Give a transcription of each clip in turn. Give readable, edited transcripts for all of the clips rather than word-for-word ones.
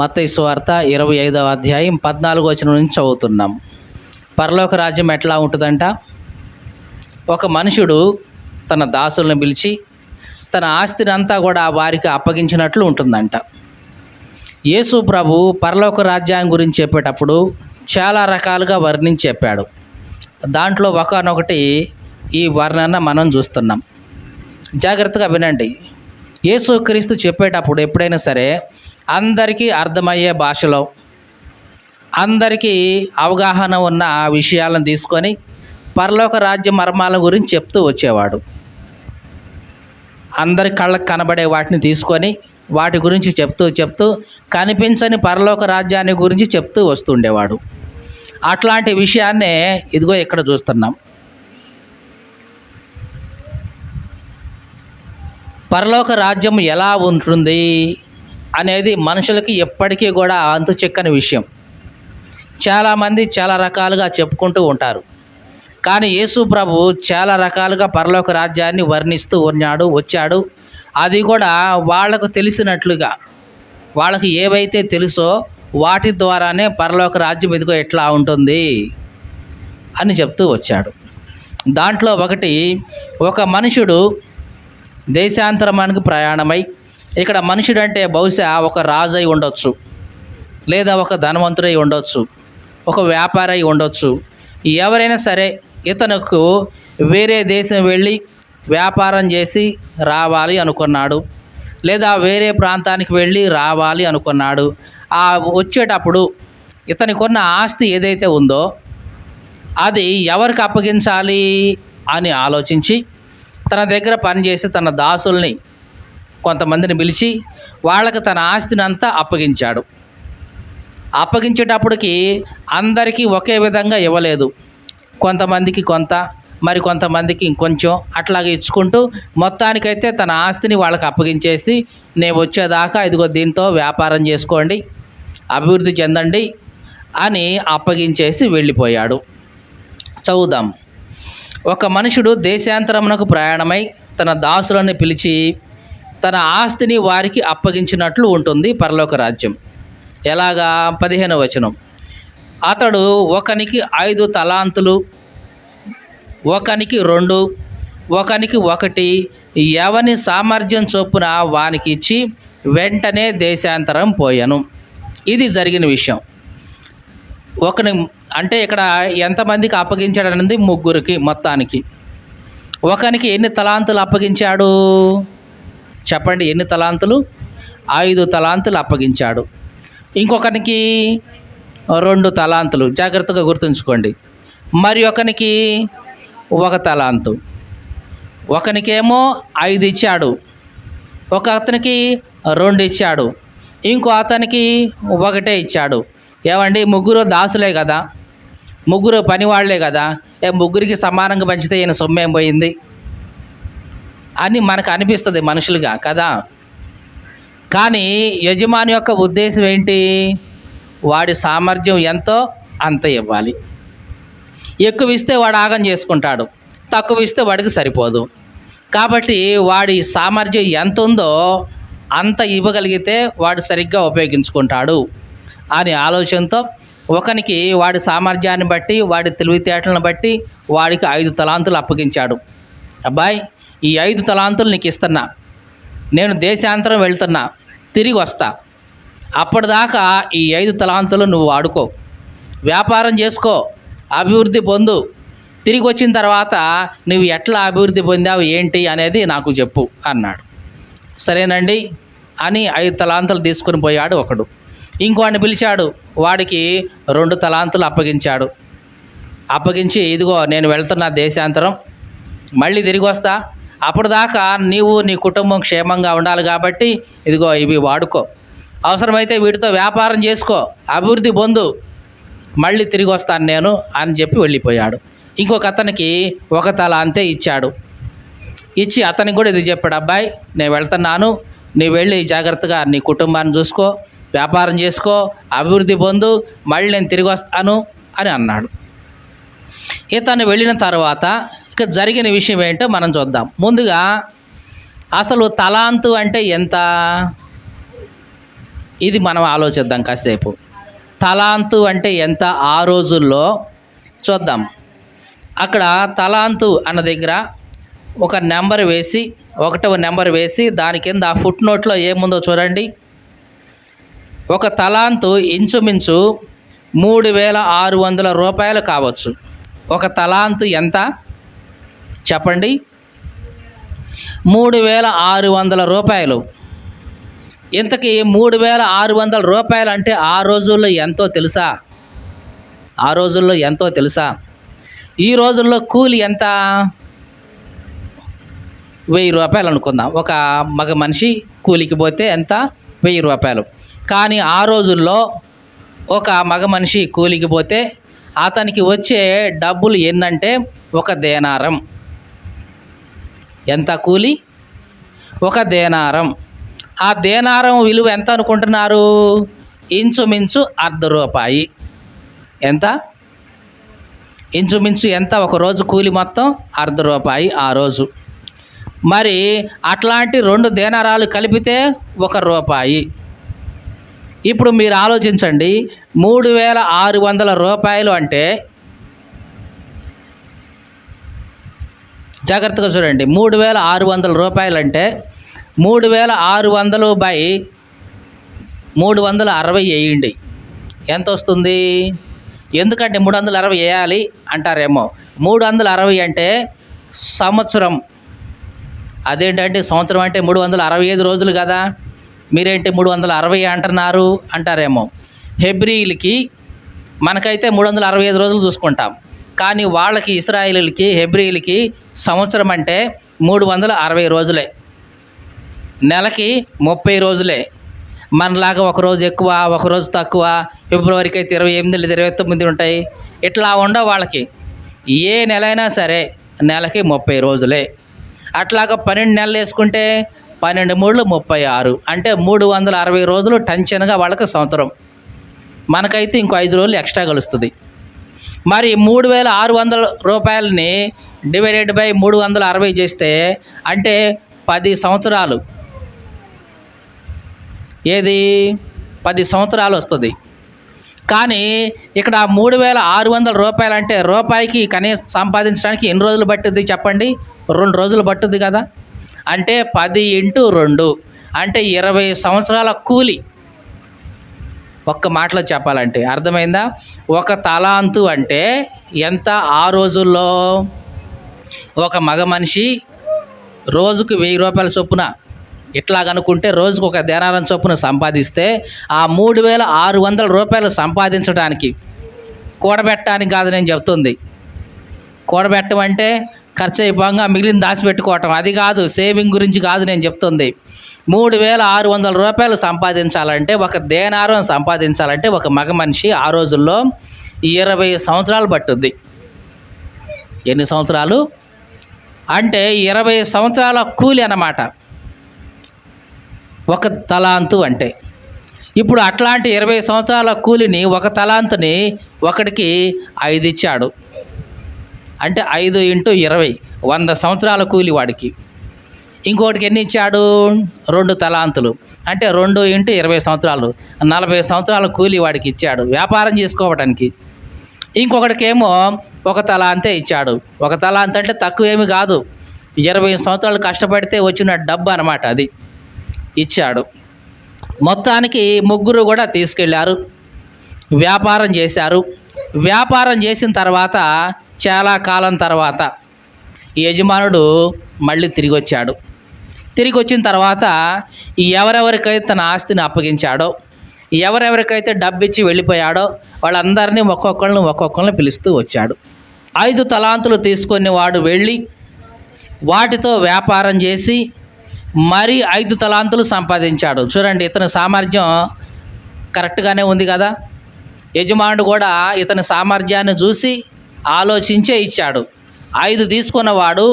మత్తయి సువార్త 25వ అధ్యాయం 14వ వచనం నుంచి చదువుతున్నాం. పరలోక రాజ్యం ఎట్లా ఉంటుందంట? ఒక మనుషుడు తన దాసులను పిలిచి తన ఆస్తిని అంతా కూడా వారికి అప్పగించినట్లు ఉంటుందంట. యేసు ప్రభు పరలోక రాజ్యాన్ని గురించి చెప్పేటప్పుడు చాలా రకాలుగా వర్ణించి చెప్పాడు. దాంట్లో ఒకనొకటి ఈ వర్ణన మనం చూస్తున్నాం. జాగ్రత్తగా వినండి. యేసుక్రీస్తు చెప్పేటప్పుడు ఎప్పుడైనా సరే అందరికీ అర్థమయ్యే భాషలో, అందరికీ అవగాహన ఉన్న విషయాలను తీసుకొని పరలోక రాజ్య మర్మాల గురించి చెప్తూ వచ్చేవాడు. అందరి కళ్ళకు కనబడే వాటిని తీసుకొని వాటి గురించి చెప్తూ కనిపించని పరలోక రాజ్యాన్ని గురించి చెప్తూ వస్తుండేవాడు. అట్లాంటి విషయాన్నే ఇదిగో ఇక్కడ చూస్తున్నాం. పరలోక రాజ్యం ఎలా ఉంటుంది అనేది మనుషులకి ఎప్పటికీ కూడా అంతు చిక్కని విషయం. చాలామంది చాలా రకాలుగా చెప్పుకుంటూ ఉంటారు. కానీ యేసు ప్రభు చాలా రకాలుగా పరలోక రాజ్యాన్ని వర్ణిస్తూ వచ్చాడు. అది కూడా వాళ్ళకు తెలిసినట్లుగా, వాళ్ళకి ఏవైతే తెలుసో వాటి ద్వారానే పరలోక రాజ్యం ఇదిగో ఎట్లా ఉంటుంది అని చెప్తూ వచ్చాడు. దాంట్లో ఒకటి, ఒక మనుషుడు దేశాంతరమానికి ప్రయాణమై, ఇక్కడ మనుషుడు అంటే బహుశా ఒక రాజు అయి ఉండొచ్చు, లేదా ఒక ధనవంతుడై ఉండొచ్చు, ఒక వ్యాపారి అయి ఉండొచ్చు. ఎవరైనా సరే ఇతనుకు వేరే దేశం వెళ్ళి వ్యాపారం చేసి రావాలి అనుకున్నాడు, లేదా వేరే ప్రాంతానికి వెళ్ళి రావాలి అనుకున్నాడు. ఆ వచ్చేటప్పుడు ఇతనికి ఉన్న ఆస్తి ఏదైతే ఉందో అది ఎవరికి అప్పగించాలి అని ఆలోచించి తన దగ్గర పనిచేసి తన దాసుల్ని కొంతమందిని పిలిచి వాళ్ళకి తన ఆస్తిని అంతా అప్పగించాడు. అప్పగించేటప్పటికి అందరికీ ఒకే విధంగా ఇవ్వలేదు. కొంతమందికి కొంత, మరి కొంతమందికి ఇంకొంచెం, అట్లాగే ఇచ్చుకుంటూ మొత్తానికైతే తన ఆస్తిని వాళ్ళకి అప్పగించేసి, నేను వచ్చేదాకా ఇదిగో దీంతో వ్యాపారం చేసుకోండి, అభివృద్ధి చెందండి అని అప్పగించేసి వెళ్ళిపోయాడు. చదువుదాం. ఒక మనుషుడు దేశాంతరమునకు ప్రయాణమై తన దాసులను పిలిచి తన ఆస్తిని వారికి అప్పగించినట్లు ఉంటుంది పరలోక రాజ్యం. ఎలాగా? 15వ వచనం. అతడు ఒకనికి 5 తలాంతులు, ఒకనికి 2, ఒకనికి 1, ఎవని సామర్థ్యం చొప్పున వానికి ఇచ్చి వెంటనే దేశాంతరం పోయాను. ఇది జరిగిన విషయం. ఒకని అంటే ఇక్కడ ఎంతమందికి అప్పగించాడన్నది 3కి మొత్తానికి. ఒకనికి ఎన్ని తలాంతులు అప్పగించాడు చెప్పండి? ఎన్ని తలాంతులు? 5 తలాంతులు అప్పగించాడు. ఇంకొకనికి 2 తలాంతులు, జాగ్రత్తగా గుర్తుంచుకోండి. మరి ఒకనికి 1 తలాంతు. ఒకనికేమో 5 ఇచ్చాడు, ఒక అతనికి 2 ఇచ్చాడు, ఇంకో అతనికి 1 ఇచ్చాడు. ఏమండి, ముగ్గురు దాసులే కదా, ముగ్గురు పనివాళ్లే కదా, ముగ్గురికి సమానంగా పంచితే ఈయన సొమ్మేం పోయింది అని మనకు అనిపిస్తుంది మనుషులుగా కదా. కానీ యజమాని యొక్క ఉద్దేశం ఏంటి? వాడి సామర్థ్యం ఎంతో అంత ఇవ్వాలి. ఎక్కువ ఇస్తే వాడు ఆగం చేసుకుంటాడు, తక్కువ ఇస్తే వాడికి సరిపోదు. కాబట్టి వాడి సామర్థ్యం ఎంత ఉందో అంత ఇవ్వగలిగితే వాడు సరిగ్గా ఉపయోగించుకుంటాడు అని ఆలోచనతో ఒకనికి వాడి సామర్థ్యాన్ని బట్టి, వాడి తెలివితేటలను బట్టి వాడికి 5 తలాంతులు అప్పగించాడు. అబ్బాయి, ఈ 5 తలాంతులు నీకు ఇస్తున్నా, నేను దేశాంతరం వెళ్తున్నా, తిరిగి వస్తా, అప్పటిదాకా ఈ 5 తలాంతులు నువ్వు వాడుకో, వ్యాపారం చేసుకో, అభివృద్ధి పొందు, తిరిగి వచ్చిన తర్వాత నువ్వు ఎట్లా అభివృద్ధి పొందావు ఏంటి అనేది నాకు చెప్పు అన్నాడు. సరేనండి అని 5 తలాంతులు తీసుకుని పోయాడు ఒకడు. ఇంకోడిని పిలిచాడు, వాడికి 2 తలాంతులు అప్పగించాడు. అప్పగించి, ఇదిగో నేను వెళ్తున్నా దేశాంతరం, మళ్ళీ తిరిగి వస్తా, అప్పటిదాకా నీవు నీ కుటుంబం క్షేమంగా ఉండాలి కాబట్టి ఇదిగో ఇవి వాడుకో, అవసరమైతే వీటితో వ్యాపారం చేసుకో, అభివృద్ధి పొందు, మళ్ళీ తిరిగి వస్తాను నేను అని చెప్పి వెళ్ళిపోయాడు. ఇంకొక అతనికి 1 తలాంతే ఇచ్చాడు. ఇచ్చి అతనికి కూడా ఇది చెప్పాడు, అబ్బాయి నేను వెళ్తున్నాను, నీవు వెళ్ళి జాగ్రత్తగా నీ కుటుంబాన్ని చూసుకో, వ్యాపారం చేసుకో, అభివృద్ధి పొందు, మళ్ళీ నేను తిరిగి వస్తాను అని అన్నాడు. ఇతను వెళ్ళిన తర్వాత ఇక జరిగిన విషయం ఏంటో మనం చూద్దాం. ముందుగా అసలు తలాంతు అంటే ఎంత? ఇది మనం ఆలోచిద్దాం కాసేపు. తలాంతు అంటే ఎంత ఆ రోజుల్లో చూద్దాం. అక్కడ తలాంతు అన్న దగ్గర ఒక నెంబర్ వేసి, 1వ నెంబర్ వేసి దాని కింద ఫుట్ నోట్లో ఏముందో చూడండి. ఒక తలాంతు ఇంచుమించు 3600 రూపాయలు కావచ్చు. ఒక తలాంతు ఎంత చెప్పండి? 3600 రూపాయలు. ఇంతకీ 3600 రూపాయలు అంటే ఆ రోజుల్లో ఎంతో తెలుసా? ఆ రోజుల్లో ఎంతో తెలుసా? ఈ రోజుల్లో కూలి ఎంత? 1000 రూపాయలు అనుకుందాం. ఒక మగ మనిషి కూలికి పోతే ఎంత? 1000 రూపాయలు. కానీ ఆ రోజుల్లో ఒక మగ మనిషి కూలికి పోతే అతనికి వచ్చే డబ్బులు ఎన్నంటే 1 దేనారం. ఎంత కూలి? 1 దేనారం. ఆ దేనారం విలువ ఎంత అనుకుంటున్నారు? ఇంచుమించు ₹1/2. ఎంత? ఇంచుమించు ఎంత? ఒక రోజు కూలి మొత్తం ₹1/2 ఆ రోజు. మరి అట్లాంటి 2 దేనారాలు కలిపితే ₹1. ఇప్పుడు మీరు ఆలోచించండి, 3600 రూపాయలు అంటే, జాగ్రత్తగా చూడండి, 3600 రూపాయలు అంటే 3600 బై 360 వేయండి. ఎంత వస్తుంది? ఎందుకంటే 360 వేయాలి అంటారేమో. 360 అంటే సంవత్సరం. అదేంటంటే సంవత్సరం అంటే 365 రోజులు కదా, మీరేంటి 360 అంటున్నారు అంటారేమో. హెబ్రీలకి మనకైతే 365 రోజులు చూసుకుంటాం, కానీ వాళ్ళకి, ఇశ్రాయేలీలకి, హెబ్రీలకి సంవత్సరం అంటే 360 రోజులే. నెలకి 30 రోజులే. మనలాగా ఒకరోజు ఎక్కువ, ఒకరోజు తక్కువ. ఫిబ్రవరికి అయితే 28, 29 ఉంటాయి. ఇట్లా ఉండవు వాళ్ళకి. ఏ నెల అయినా సరే నెలకి 30 రోజులే. అట్లాగా 12 నెలలు వేసుకుంటే 12 3 36, అంటే 360 రోజులు టెన్షన్గా వాళ్ళకి సంవత్సరం. మనకైతే ఇంకో 5 రోజులు ఎక్స్ట్రా కలుస్తుంది. మరి 3600 రూపాయలని డివైడెడ్ బై 360 చేస్తే అంటే 10 సంవత్సరాలు. ఏది? 10 సంవత్సరాలు వస్తుంది. కానీ ఇక్కడ 3600 రూపాయలు అంటే రూపాయికి కనీసం సంపాదించడానికి ఎన్ని రోజులు పట్టుద్ది చెప్పండి? 2 రోజులు పట్టుద్ది కదా. అంటే 10 × 2 అంటే 20 సంవత్సరాల కూలి. ఒక్క మాటలో చెప్పాలంటే అర్థమైందా? 1 తలాంతు అంటే ఎంత ఆ రోజుల్లో? ఒక మగ మనిషి రోజుకు 1000 రూపాయల చొప్పున, ఇట్లాగనుకుంటే రోజుకు 1 దేనారం చొప్పున సంపాదిస్తే ఆ 3600 రూపాయలు సంపాదించడానికి, కూడబెట్టడానికి కాదు నేను చెప్తుంది. కూడబెట్టమంటే ఖర్చు అయిపోగా మిగిలిన దాచిపెట్టుకోవటం, అది కాదు. సేవింగ్ గురించి కాదు నేను చెప్తుంది. 3600 రూపాయలు సంపాదించాలంటే, 1 దేనారం సంపాదించాలంటే ఒక మగ మనిషి ఆ రోజుల్లో 20 సంవత్సరాలు పట్టుద్ది. ఎన్ని సంవత్సరాలు? అంటే 20 సంవత్సరాల కూలి అన్నమాట 1 తలాంతు అంటే. ఇప్పుడు అట్లాంటి 20 సంవత్సరాల కూలిని, 1 తలాంతుని ఒకడికి 5 ఇచ్చాడు. అంటే 5 × 20 100 సంవత్సరాల కూలి వాడికి. ఇంకోటికి ఎన్ని ఇచ్చాడు? 2 తలాంతులు. అంటే 2 × 20 సంవత్సరాలు 40 సంవత్సరాల కూలి వాడికి ఇచ్చాడు వ్యాపారం చేసుకోవడానికి. ఇంకొకటికేమో 1 తలాంతే ఇచ్చాడు. 1 తలాంత అంటే తక్కువేమి కాదు, 20 సంవత్సరాలు కష్టపడితే వచ్చిన డబ్బు అన్నమాట, అది ఇచ్చాడు. మొత్తానికి ముగ్గురు కూడా తీసుకెళ్ళారు, వ్యాపారం చేశారు. వ్యాపారం చేసిన తర్వాత చాలా కాలం తర్వాత ఈ యజమానుడు మళ్ళీ తిరిగి వచ్చాడు. తిరిగి వచ్చిన తర్వాత ఎవరెవరికైతే తన ఆస్తిని అప్పగించాడో, ఎవరెవరికైతే డబ్బు ఇచ్చి వెళ్ళిపోయాడో వాళ్ళందరినీ ఒక్కొక్కరిని పిలుస్తూ వచ్చాడు. 5 తలాంతులు తీసుకొని వాడు వెళ్ళి వాటితో వ్యాపారం చేసి మరి 5 తలాంతులు సంపాదించాడు. చూడండి, ఇతని సామర్థ్యం కరెక్ట్గానే ఉంది కదా. యజమానుడు కూడా ఇతని సామర్థ్యాన్ని చూసి ఆలోచించే ఇచ్చాడు. 5 తీసుకున్నవాడు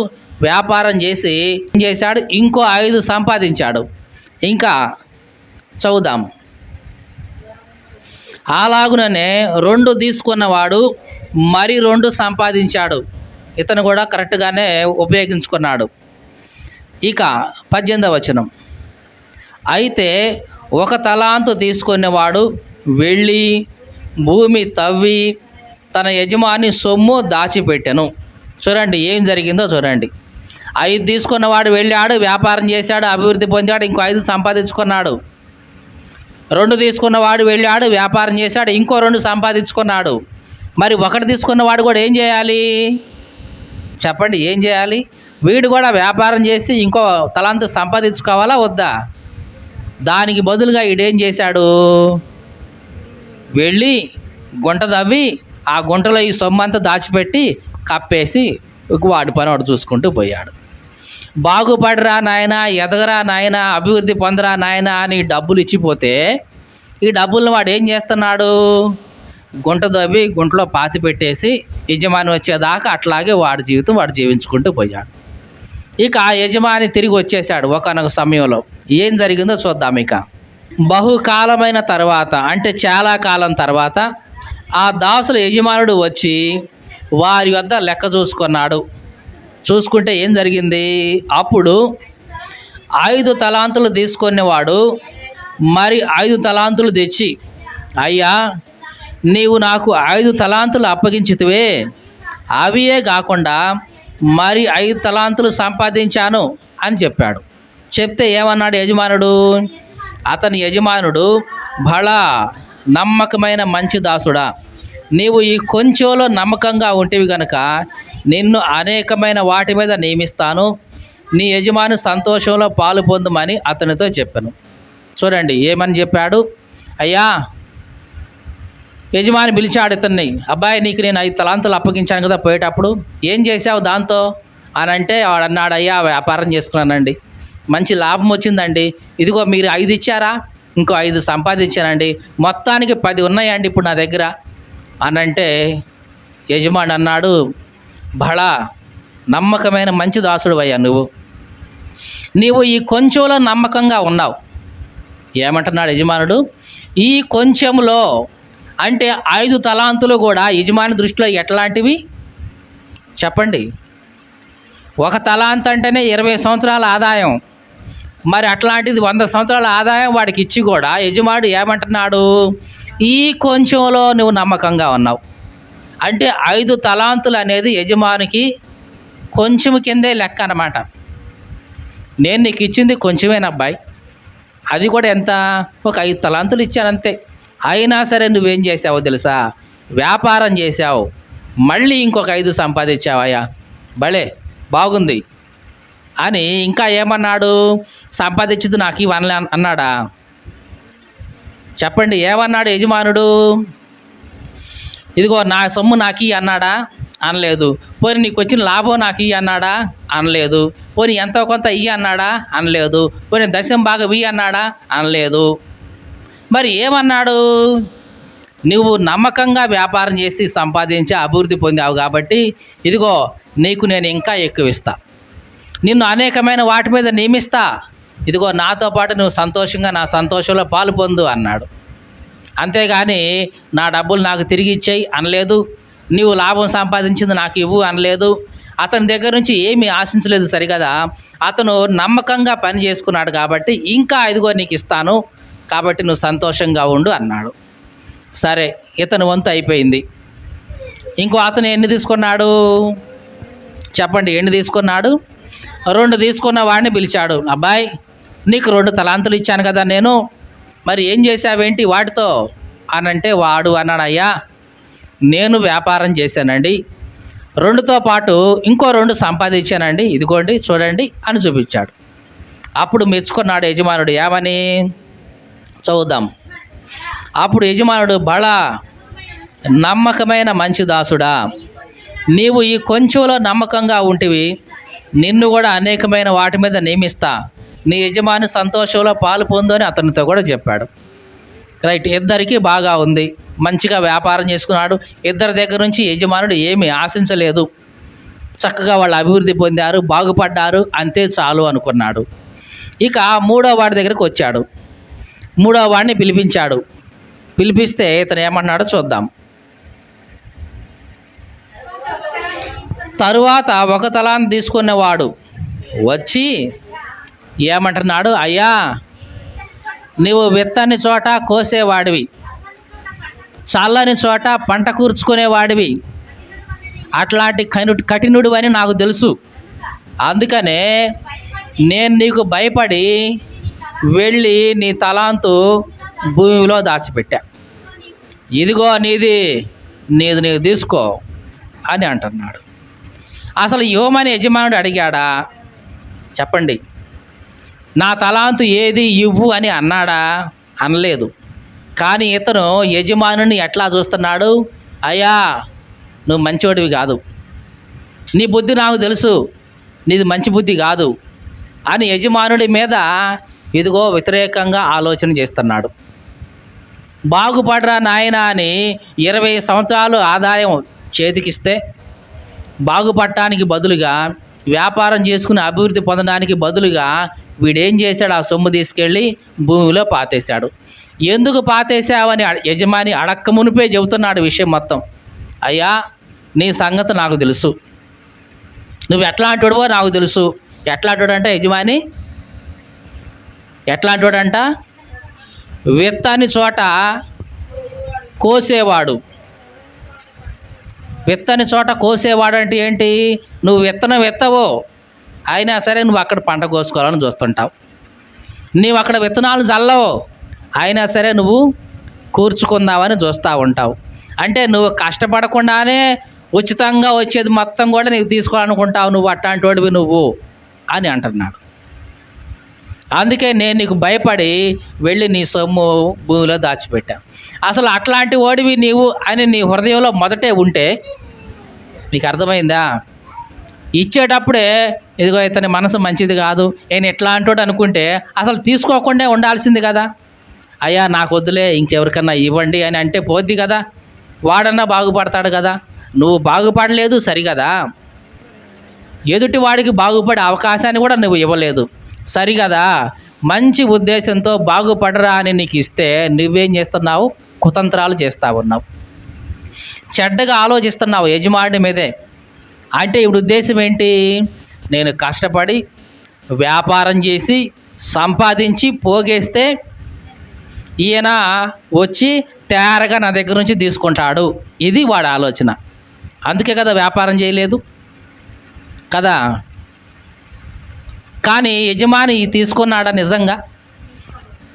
వ్యాపారం చేసి ఏం చేశాడు? ఇంకో 5 సంపాదించాడు. ఇంకా చదువుదాం. అలాగుననే 2 తీసుకున్నవాడు మరి 2 సంపాదించాడు. ఇతను కూడా కరెక్ట్గానే ఉపయోగించుకున్నాడు. ఇక 18వ వచనం. అయితే ఒక తలాంతు తీసుకునేవాడు వెళ్ళి భూమి తవ్వి తన యజమాని సొమ్ము దాచిపెట్టెను. చూడండి ఏం జరిగిందో చూడండి. 5 తీసుకున్నవాడు వెళ్ళాడు, వ్యాపారం చేశాడు, అభివృద్ధి పొందాడు, ఇంకో 5 సంపాదించుకున్నాడు. 2 తీసుకున్నవాడు వెళ్ళాడు, వ్యాపారం చేశాడు, ఇంకో 2 సంపాదించుకున్నాడు. మరి 1 తీసుకున్నవాడు కూడా ఏం చేయాలి చెప్పండి? ఏం చేయాలి? వీడు కూడా వ్యాపారం చేసి ఇంకో తలాంతు సంపాదించుకోవాలా వద్దా? దానికి బదులుగా ఈడేం చేశాడు? వెళ్ళి గుంట తవ్వి ఆ గుంటలో ఈ సొమ్మంతా దాచిపెట్టి కప్పేసి వాడి పని వాడు చూసుకుంటూ పోయాడు. బాగుపడరా నాయన, ఎదగరా నాయన, అభివృద్ధి పొందరా నాయన అని డబ్బులు ఇచ్చిపోతే ఈ డబ్బులను వాడు ఏం చేస్తున్నాడు? గుంట తవ్వి గుంటలో పాతి పెట్టేసి యజమాని వచ్చేదాకా అట్లాగే వాడి జీవితం వాడు జీవించుకుంటూ పోయాడు. ఇక ఆ యజమాని తిరిగి వచ్చేసాడు ఒకనొక సమయంలో. ఏం జరిగిందో చూద్దాం. ఇక బహుకాలమైన తర్వాత, అంటే చాలా కాలం తర్వాత ఆ దాసుల యజమానుడు వచ్చి వారి వద్ద లెక్క చూసుకున్నాడు. చూసుకుంటే ఏం జరిగింది? అప్పుడు 5 తలాంతులు తీసుకునేవాడు మరి 5 తలాంతులు తెచ్చి, అయ్యా నీవు నాకు 5 తలాంతులు అప్పగించితివే, అవియే కాకుండా మరి 5 తలాంతులు సంపాదించాను అని చెప్పాడు. చెప్తే ఏమన్నాడు యజమానుడు? అతని యజమానుడు, బలా నమ్మకమైన మంచి దాసుడా, నీవు ఈ కొంచెంలో నమ్మకంగా ఉంటివి గనుక నిన్ను అనేకమైన వాటి మీద నియమిస్తాను, నీ యజమాని సంతోషంలో పాలు పొందుమని అతనితో చెప్పాను. చూడండి ఏమని చెప్పాడు? అయ్యా, యజమాని పిలిచాడు ఇతన్ని, అబ్బాయి నీకు నేను 5 తలాంతులు అప్పగించాను కదా పోయేటప్పుడు, ఏం చేసావు దాంతో అని అంటే వాడు అన్నాడు, అయ్యా వ్యాపారం చేసుకున్నానండి, మంచి లాభం వచ్చిందండి, ఇదిగో మీరు 5 ఇచ్చారా, ఇంకో 5 సంపాదించానండి, మొత్తానికి 10 ఉన్నాయండి ఇప్పుడు నా దగ్గర అని అంటే యజమాని అన్నాడు, బలా నమ్మకమైన మంచి దాసుడు అయ్యా, నీవు ఈ కొంచెంలో నమ్మకంగా ఉన్నావు. ఏమంటున్నాడు యజమానుడు? ఈ కొంచెంలో అంటే 5 తలాంతులు కూడా యజమాని దృష్టిలో ఎట్లాంటివి చెప్పండి? 1 తలాంత్ అంటేనే 20 సంవత్సరాల ఆదాయం. మరి అట్లాంటిది 100 సంవత్సరాల ఆదాయం వాడికి ఇచ్చి కూడా యజమానుడు ఏమంటున్నాడు? ఈ కొంచెంలో నువ్వు నమ్మకంగా ఉన్నావు. అంటే 5 తలాంతులు అనేది యజమానికి కొంచెం కిందే లెక్క అన్నమాట. నేను నీకు ఇచ్చింది కొంచెమేనబ్బాయి, అది కూడా ఎంత? ఒక 5 తలాంతులు ఇచ్చానంతే. అయినా సరే నువ్వేం చేసావో తెలుసా? వ్యాపారం చేసావు, మళ్ళీ ఇంకొక 5 సంపాదించావయ్యా, భలే బాగుంది అని. ఇంకా ఏమన్నాడు? సంపాదించింది నాకు ఇవన్నీ అన్నాడా? చెప్పండి ఏమన్నాడు యజమానుడు? ఇదిగో నా సొమ్ము నాకు అన్నాడా? అనలేదు. పోనీ నీకు వచ్చిన లాభం నాకు అన్నాడా? అనలేదు. పోనీ ఎంతో కొంత అన్నాడా? అనలేదు. పోనీ దశం భాగం అన్నాడా? అనలేదు. మరి ఏమన్నాడు? నువ్వు నమ్మకంగా వ్యాపారం చేసి సంపాదించి అభివృద్ధి పొందావు కాబట్టి ఇదిగో నీకు నేను ఇంకా ఎక్కువ ఇస్తా, నిన్ను అనేకమైన వాటి మీద నియమిస్తా, ఇదిగో నాతో పాటు నువ్వు సంతోషంగా నా సంతోషంలో పాలు పొందు అన్నాడు. అంతేగాని నా డబ్బులు నాకు తిరిగి ఇచ్చేయి అనలేదు, నీవు లాభం సంపాదించింది నాకు ఇవ్వు అనలేదు. అతని దగ్గర నుంచి ఏమీ ఆశించలేదు సరికదా. అతను నమ్మకంగా పని చేసుకున్నాడు కాబట్టి ఇంకా ఇదిగో నీకు ఇస్తాను, కాబట్టి నువ్వు సంతోషంగా ఉండు అన్నాడు. సరే, ఇతను వంతు అయిపోయింది. ఇంకో అతను ఎన్ని తీసుకున్నాడు చెప్పండి? ఎన్ని తీసుకున్నాడు? 2 తీసుకున్న వాడిని పిలిచాడు. అబ్బాయి నీకు 2 తలాంతులు ఇచ్చాను కదా నేను, మరి ఏం చేశావేంటి వాటితో అని అంటే వాడు అన్నాడు, అయ్యా నేను వ్యాపారం చేశానండి, 2తో పాటు ఇంకో 2 సంపాదించానండి, ఇదిగోండి చూడండి అని చూపించాడు. అప్పుడు మెచ్చుకున్నాడు యజమానుడు. ఏమని చూద్దాం. అప్పుడు యజమానుడు, బలా నమ్మకమైన మంచి దాసుడా, నీవు ఈ కొంచెంలో నమ్మకంగా ఉంటివి, నిన్ను కూడా అనేకమైన వాటి మీద నియమిస్తా, నీ యజమాని సంతోషంలో పాలు పొందు అని అతనితో కూడా చెప్పాడు. రైట్, ఇద్దరికి బాగా ఉంది, మంచిగా వ్యాపారం చేసుకున్నాడు. ఇద్దరి దగ్గర నుంచి యజమానుడు ఏమీ ఆశించలేదు, చక్కగా వాళ్ళు అభివృద్ధి పొందారు, బాగుపడ్డారు, అంతే చాలు అనుకున్నాడు. ఇక 3వ వాడి దగ్గరికి వచ్చాడు. 3వ వాడిని పిలిపించాడు. పిలిపిస్తే ఇతను ఏమన్నాడో చూద్దాం. తరువాత 1 తలాంతు తీసుకునేవాడు వచ్చి ఏమంటున్నాడు, అయ్యా నీవు విత్తని చోట కోసేవాడివి, చల్లని చోట పంట కూర్చుకునేవాడివి, అట్లాంటి కఠినుడు అని నాకు తెలుసు. అందుకనే నేను నీకు భయపడి వెళ్ళి నీ తలాంతు భూమిలో దాచిపెట్టా. ఇదిగో నీది నీకు తీసుకో అని అంటున్నాడు. అసలు ఇవ్వమని యజమానుడు అడిగాడా? చెప్పండి. నా తలాంతు ఏది ఇవ్వు అని అన్నాడా? అనలేదు. కానీ ఇతను యజమానుని ఎట్లా చూస్తున్నాడు? అయ్యా, నువ్వు మంచివాడివి కాదు, నీ బుద్ధి నాకు తెలుసు, నీది మంచి బుద్ధి కాదు అని యజమానుడి మీద ఇదిగో వ్యతిరేకంగా ఆలోచన చేస్తున్నాడు. బాగుపడరా నాయన అని 20 సంవత్సరాలు ఆదాయం చేతికిస్తే బాగుపడటానికి బదులుగా, వ్యాపారం చేసుకుని అభివృద్ధి పొందడానికి బదులుగా వీడేం చేశాడు? ఆ సొమ్ము తీసుకెళ్ళి భూమిలో పాతేశాడు. ఎందుకు పాతేశావని యజమాని అడక్క మునిపే చెబుతున్నాడు విషయం మొత్తం. అయ్యా, నీ సంగతి నాకు తెలుసు, నువ్వు ఎట్లాంటివాడివో నాకు తెలుసు. ఎట్లాంటివాడంట యజమాని? ఎట్లాంటివాడంట? విత్తని చోట కోసేవాడు. విత్తని చోట కోసేవాడు అంటే ఏంటి? నువ్వు విత్తనం విత్తవో అయినా సరే నువ్వు అక్కడ పంట కోసుకోవాలని చూస్తుంటావు. నీవు అక్కడ విత్తనాలు చల్లవో అయినా సరే నువ్వు కూర్చుకుందామని చూస్తూ ఉంటావు. అంటే నువ్వు కష్టపడకుండానే ఉచితంగా వచ్చేది మొత్తం కూడా నీకు తీసుకోవాలనుకుంటావు. నువ్వు అట్లాంటి వాడివి నువ్వు అని అంటున్నాడు. అందుకే నేను నీకు భయపడి వెళ్ళి నీ సొమ్ము భూమిలో దాచిపెట్టా. అసలు అట్లాంటి వాడివి నీవు అని నీ హృదయంలో మొదటే ఉంటే నీకు అర్థమైందా? ఇచ్చేటప్పుడే ఇదిగో ఇతని మనసు మంచిది కాదు, నేను ఎట్లాంటి వాడు అనుకుంటే అసలు తీసుకోకుండా ఉండాల్సింది కదా. అయ్యా, నాకు వద్దులే, ఇంకెవరికన్నా ఇవ్వండి అని అంటే పోద్ది కదా, వాడన్నా బాగుపడతాడు కదా. నువ్వు బాగుపడలేదు సరిగదా, ఎదుటి వాడికి బాగుపడే అవకాశాన్ని కూడా నువ్వు ఇవ్వలేదు సరిగదా. మంచి ఉద్దేశంతో బాగుపడరా అని నీకు ఇస్తే నువ్వేం చేస్తున్నావు? కుతంత్రాలు చేస్తూ ఉన్నావు, చెడ్డగా ఆలోచిస్తున్నావు యజమాని మీదే. అంటే ఇప్పుడు ఉద్దేశం ఏంటి? నేను కష్టపడి వ్యాపారం చేసి సంపాదించి పోగేస్తే ఈయన వచ్చి తేరగా నా దగ్గర నుంచి తీసుకుంటాడు, ఇది వాడి ఆలోచన. అందుకే కదా వ్యాపారం చేయలేదు కదా. కానీ యజమాని తీసుకున్నాడా నిజంగా?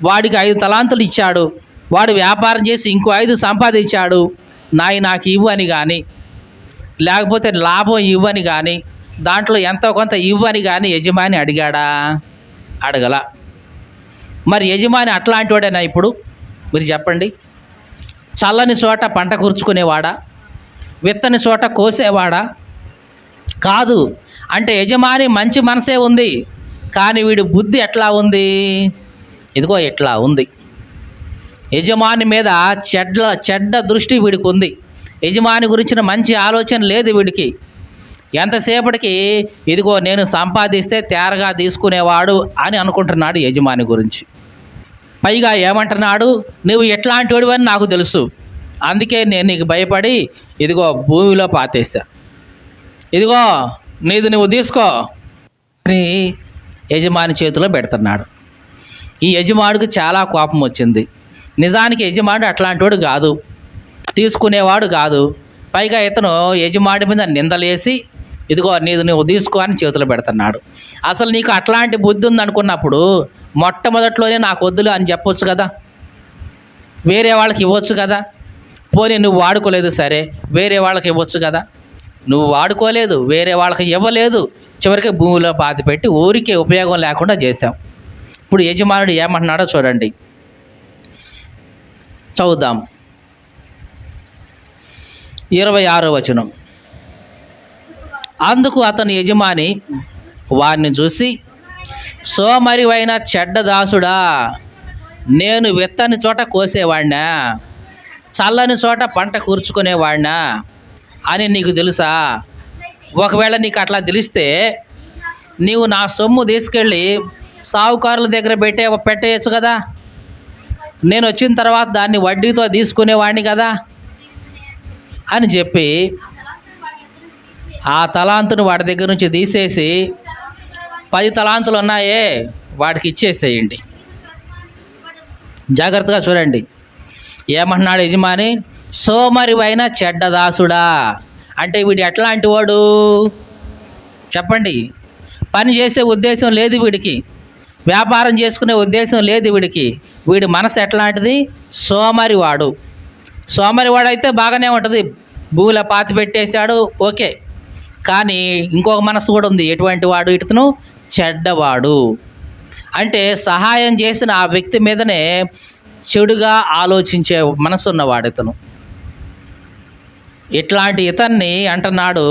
వాడికి 5 తలాంతులు ఇచ్చాడు, వాడు వ్యాపారం చేసి ఇంకో 5 సంపాదించాడు. నాకు ఇవ్వు అని కానీ, లేకపోతే లాభం ఇవ్వని కానీ, దాంట్లో ఎంతో కొంత ఇవ్వని కానీ యజమాని అడిగాడా? అడగల. మరి యజమాని అట్లాంటి వాడేనా ఇప్పుడు? మీరు చెప్పండి. చల్లని చోట పంట కూర్చుకునేవాడా? విత్తని చోట కోసేవాడా? కాదు. అంటే యజమాని మంచి మనసే ఉంది, కానీ వీడి బుద్ధి ఎట్లా ఉంది? ఇదిగో ఎట్లా ఉంది. యజమాని మీద చెడ్డ దృష్టి వీడికి ఉంది. యజమాని గురించిన మంచి ఆలోచన లేదు వీడికి. ఎంతసేపటికి ఇదిగో నేను సంపాదిస్తే తేరగా తీసుకునేవాడు అని అనుకుంటున్నాడు యజమాని గురించి. పైగా ఏమంటున్నాడు? నువ్వు ఎట్లాంటి వాడివని నాకు తెలుసు, అందుకే నేను నీకు భయపడి ఇదిగో భూమిలో పాతేశా, ఇదిగో నీది నువ్వు తీసుకో అని యజమాని చేతిలో పెడుతున్నాడు. ఈ యజమానుడికి చాలా కోపం వచ్చింది. నిజానికి యజమానుడు అట్లాంటి వాడు కాదు, తీసుకునేవాడు కాదు. పైగా ఇతను యజమాని మీద నిందలేసి ఇదిగో నీది నువ్వు తీసుకో అని చేతులు పెడుతున్నాడు. అసలు నీకు అట్లాంటి బుద్ధి ఉందనుకున్నప్పుడు మొట్టమొదట్లోనే నాకు వద్దులు అని చెప్పొచ్చు కదా, వేరే వాళ్ళకి ఇవ్వచ్చు కదా. పోనీ నువ్వు వాడుకోలేదు సరే, వేరే వాళ్ళకి ఇవ్వచ్చు కదా. నువ్వు వాడుకోలేదు, వేరే వాళ్ళకి ఇవ్వలేదు, చివరికి భూమిలో పాతి పెట్టి ఊరికే ఉపయోగం లేకుండా చేశాం. ఇప్పుడు యజమానుడు ఏమంటున్నాడో చూడండి, చదువుదాం. 26వ వచనం. అందుకు అతని యజమాని వారిని చూసి, సోమరివైన చెడ్డ దాసుడా, నేను విత్తని చోట కోసేవాడినా, చల్లని చోట పంట కూర్చుకునేవాడినా అని నీకు తెలుసా? ఒకవేళ నీకు అట్లా తెలిస్తే నీవు నా సొమ్ము తీసుకెళ్ళి సావుకారుల దగ్గర పెట్టేయచ్చు కదా, నేను వచ్చిన తర్వాత దాన్ని వడ్డీతో తీసుకునేవాడిని కదా అని చెప్పి ఆ తలాంతును వాడి దగ్గర నుంచి తీసేసి 10 తలాంతులు ఉన్నాయే వాడికి ఇచ్చేసేయండి. జాగ్రత్తగా చూడండి. ఏమంటున్నాడు యజమాని? సోమరివైన చెడ్డదాసుడా. అంటే వీడు ఎట్లాంటి వాడు చెప్పండి? పని చేసే ఉద్దేశం లేదు వీడికి, వ్యాపారం చేసుకునే ఉద్దేశం లేదు వీడికి. వీడి మనసు ఎట్లాంటిది? సోమరివాడు. సోమరివాడైతే బాగానే ఉంటుంది, భూమిలో పాతి పెట్టేశాడు, ఓకే. కానీ ఇంకొక మనసు కూడా ఉంది. ఎటువంటి వాడు? ఇతను చెడ్డవాడు. అంటే సహాయం చేసిన ఆ వ్యక్తి మీదనే చెడుగా ఆలోచించే మనసు ఉన్నవాడు ఇతను. ఇట్లాంటి ఇతన్ని అంటున్నాడు,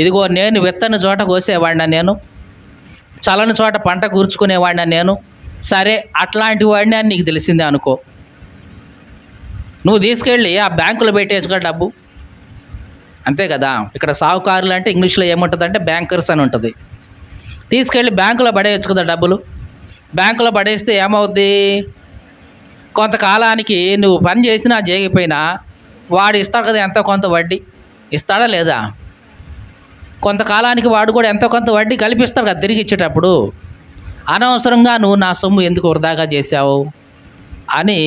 ఇదిగో నేను విత్తని చోట కోసేవాడినా నేను, చలని చోట పంట కూర్చుకునేవాడినా నేను. సరే, అట్లాంటి వాడిని అని నీకు తెలిసిందే అనుకో, నువ్వు తీసుకెళ్ళి ఆ బ్యాంకులో పెట్టేసుకో డబ్బు, అంతే కదా. ఇక్కడ సాహుకారులు అంటే ఇంగ్లీష్లో ఏముంటుంది అంటే బ్యాంకర్స్ అని ఉంటుంది. తీసుకెళ్ళి బ్యాంకులో పడేయచ్చు కదా డబ్బులు. బ్యాంకులో పడేస్తే ఏమవుద్ది? కొంతకాలానికి నువ్వు పని చేసినా చేయకపోయినా వాడు ఇస్తాడు కదా ఎంతో కొంత వడ్డీ, ఇస్తాడా లేదా? కొంతకాలానికి వాడు కూడా ఎంతో కొంత వడ్డీ కల్పిస్తాడు కదా తిరిగి ఇచ్చేటప్పుడు. అనవసరంగా నువ్వు నా సొమ్ము ఎందుకు వృధాగా చేశావు అని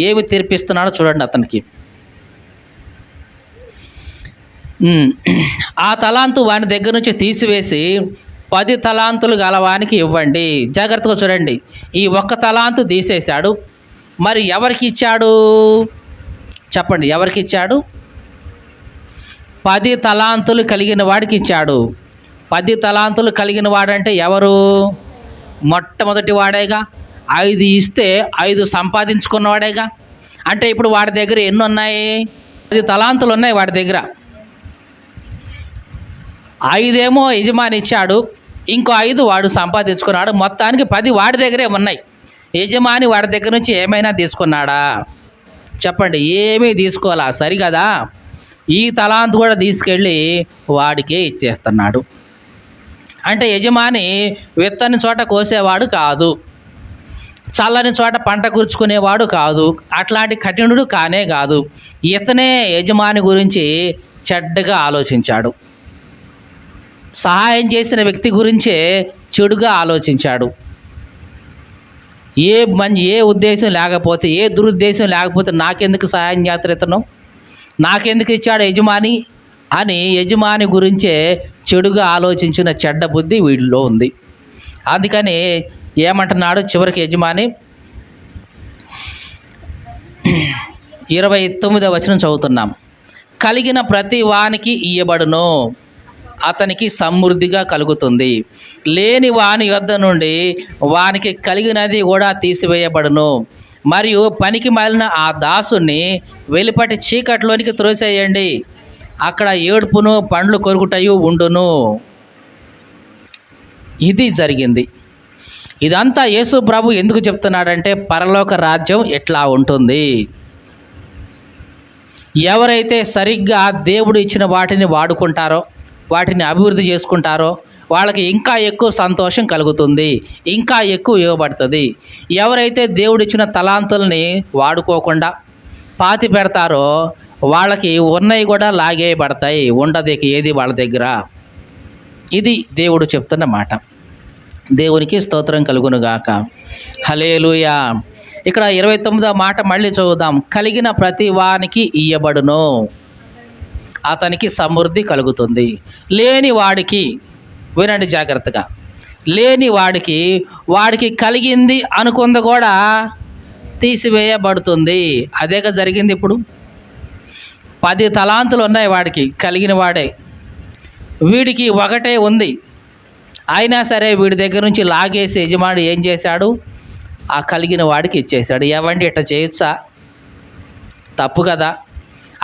ఏమి తెరిపిస్తున్నాడో చూడండి అతనికి. ఆ తలాంతు వాని దగ్గర నుంచి తీసివేసి 10 తలాంతులు గలవానికి ఇవ్వండి. జాగ్రత్తగా చూడండి. ఈ 1 తలాంతు తీసేశాడు. మరి ఎవరికి ఇచ్చాడు చెప్పండి? ఎవరికి ఇచ్చాడు? 10 తలాంతులు కలిగిన వాడికి ఇచ్చాడు. 10 తలాంతులు కలిగిన వాడంటే ఎవరు? మొట్టమొదటి వాడేగా. 5 ఇస్తే 5 సంపాదించుకున్నవాడేగా. అంటే ఇప్పుడు వాడి దగ్గర ఎన్ని ఉన్నాయి? 10 తలాంతులు ఉన్నాయి వాడి దగ్గర. 5 ఏమో యజమాని ఇచ్చాడు, ఇంకో 5 వాడు సంపాదించుకున్నాడు. మొత్తానికి 10 వాడి దగ్గరే ఉన్నాయి. యజమాని వాడి దగ్గర నుంచి ఏమైనా తీసుకున్నాడా చెప్పండి? ఏమీ తీసుకోవాలా, సరిగదా. ఈ తలాంతు కూడా తీసుకెళ్ళి వాడికే ఇచ్చేస్తున్నాడు. అంటే యజమాని విత్తని చోట కోసేవాడు కాదు, చల్లని చోట పంట కూర్చుకునేవాడు కాదు, అట్లాంటి కఠినుడు కానే కాదు. ఇతనే యజమాని గురించి చెడ్డగా ఆలోచించాడు. సహాయం చేసిన వ్యక్తి గురించే చెడుగా ఆలోచించాడు. ఏ ఉద్దేశం లేకపోతే, ఏ దురుద్దేశం లేకపోతే నాకెందుకు సహాయం చేస్తారు ఇతను, నాకెందుకు ఇచ్చాడు యజమాని అని యజమాని గురించే చెడుగా ఆలోచించిన చెడ్డ బుద్ధి వీడిలో ఉంది. అందుకని ఏమంటున్నాడు చివరికి యజమాని? 29వ వచనం చదువుతున్నాం. కలిగిన ప్రతి వానికి ఇయ్యబడును, అతనికి సమృద్ధిగా కలుగుతుంది. లేని వాని యొద్ద నుండి వానికి కలిగినది కూడా తీసివేయబడును. మరియు పనికి మాలిన ఆ దాసుని వెలుపటి చీకట్లోనికి త్రోసేయండి, అక్కడ ఏడుపును పండ్లు కొరుకుటయు ఉండును. ఇది జరిగింది. ఇదంతా యేసు ప్రభు ఎందుకు చెప్తున్నాడంటే పరలోక రాజ్యం ఎట్లా ఉంటుంది. ఎవరైతే సరిగ్గా దేవుడు ఇచ్చిన వాటిని వాడుకుంటారో, వాటిని అభివృద్ధి చేసుకుంటారో వాళ్ళకి ఇంకా ఎక్కువ సంతోషం కలుగుతుంది, ఇంకా ఎక్కువ ఇవ్వబడుతుంది. ఎవరైతే దేవుడిచ్చిన తలాంతుల్ని వాడుకోకుండా పాతి పెడతారో వాళ్ళకి ఉన్నవి కూడా లాగేయబడతాయి, ఉండదు ఏది వాళ్ళ దగ్గర. ఇది దేవుడు చెప్తున్న మాట. దేవునికి స్తోత్రం కలుగునుగాక. హల్లెలూయా. ఇక్కడ 29వ మాట మళ్ళీ చదువుదాం. కలిగిన ప్రతి వానికి ఇయ్యబడును, అతనికి సమృద్ధి కలుగుతుంది. లేని వాడికి, వినండి జాగ్రత్తగా, లేని వాడికి కలిగింది అనుకుంది కూడా తీసివేయబడుతుంది. అదేగా జరిగింది. ఇప్పుడు 10 తలాంతులు ఉన్నాయి వాడికి, కలిగిన వాడే. వీడికి ఒకటే ఉంది, అయినా సరే వీడి దగ్గర నుంచి లాగేసి యజమాని ఏం చేశాడు? ఆ కలిగిన వాడికి ఇచ్చేశాడు. ఏవండి ఇట్లా చేయొచ్చా? తప్పు కదా.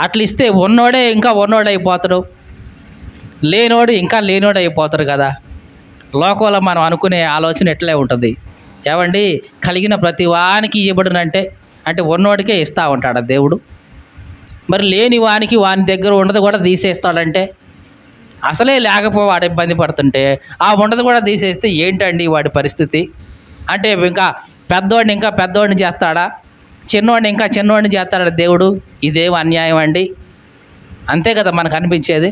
అట్లా ఇస్తే ఉన్నోడే ఇంకా ఉన్నోడైపోతాడు, లేనోడు ఇంకా లేనోడైపోతాడు కదా. లోకంలో మనం అనుకునే ఆలోచన ఎట్లే ఉంటుంది. ఏవండి కలిగిన ప్రతి వానికి ఇవ్వబడునంటే అంటే ఉన్నోడికే ఇస్తూ ఉంటాడు దేవుడు. మరి లేని వానికి వాని దగ్గర ఉండదు కూడా తీసేస్తాడంటే, అసలే లేకపోవాడు ఇబ్బంది పడుతుంటే ఆ ఉండదు కూడా తీసేస్తే ఏంటండి వాడి పరిస్థితి? అంటే ఇంకా పెద్దోడిని చేస్తాడా, చిన్నోడిని ఇంకా చిన్నోడిని చేస్తాడా దేవుడు? ఇదేం అన్యాయం అండి. అంతే కదా మనకు అనిపించేది.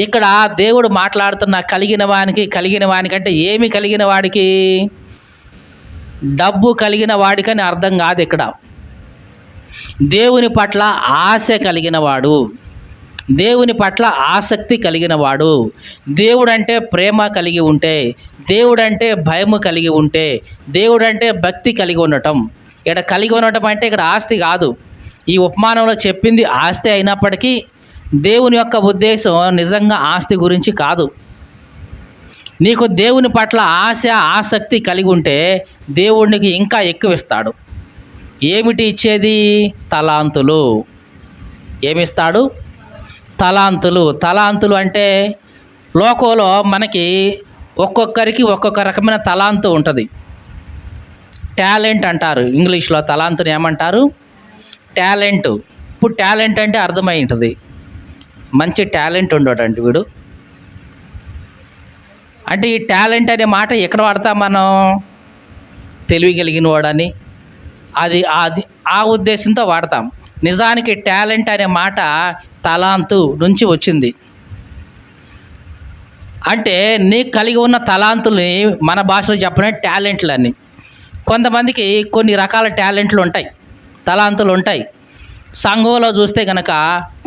ఇక్కడ దేవుడు మాట్లాడుతున్న కలిగిన వానికి అంటే ఏమి కలిగిన వాడికి? డబ్బు కలిగిన వాడికని అర్థం కాదు ఇక్కడ. దేవుని పట్ల ఆశ కలిగిన వాడు, దేవుని పట్ల ఆసక్తి కలిగిన వాడు, దేవుడంటే ప్రేమ కలిగి ఉంటే, దేవుడంటే భయము కలిగి ఉంటే, దేవుడంటే భక్తి కలిగి ఉండటం. ఇక్కడ కలిగి ఉండటం అంటే ఇక్కడ ఆస్తి కాదు. ఈ ఉపమానంలో చెప్పింది ఆస్తి అయినప్పటికీ దేవుని యొక్క ఉద్దేశం నిజంగా ఆస్తి గురించి కాదు. నీకు దేవుని పట్ల ఆశ ఆసక్తి కలిగి ఉంటే దేవుడికి ఇంకా ఎక్కువ ఇస్తాడు. ఏమిటి ఇచ్చేది? తలాంతులు. ఏమిస్తాడు? తలాంతులు. తలాంతులు అంటే లోకంలో మనకి ఒక్కొక్కరికి ఒక్కొక్క రకమైన తలాంతు ఉంటుంది. టాలెంట్ అంటారు ఇంగ్లీష్లో. తలాంతుని ఏమంటారు? టాలెంట్. ఇప్పుడు టాలెంట్ అంటే అర్థమై ఉంటుంది, మంచి టాలెంట్ ఉండటండి వీడు. అంటే ఈ టాలెంట్ అనే మాట ఎక్కడ వాడతాం మనం? తెలివి కలిగిన వాడని, అది ఆ ఉద్దేశంతో వాడతాం. నిజానికి టాలెంట్ అనే మాట తలాంతు నుంచి వచ్చింది. అంటే నీకు కలిగి ఉన్న తలాంతుల్ని మన భాషలో చెప్పిన టాలెంట్లని. కొంతమందికి కొన్ని రకాల టాలెంట్లు ఉంటాయి, తలాంతులు ఉంటాయి. సంఘంలో చూస్తే కనుక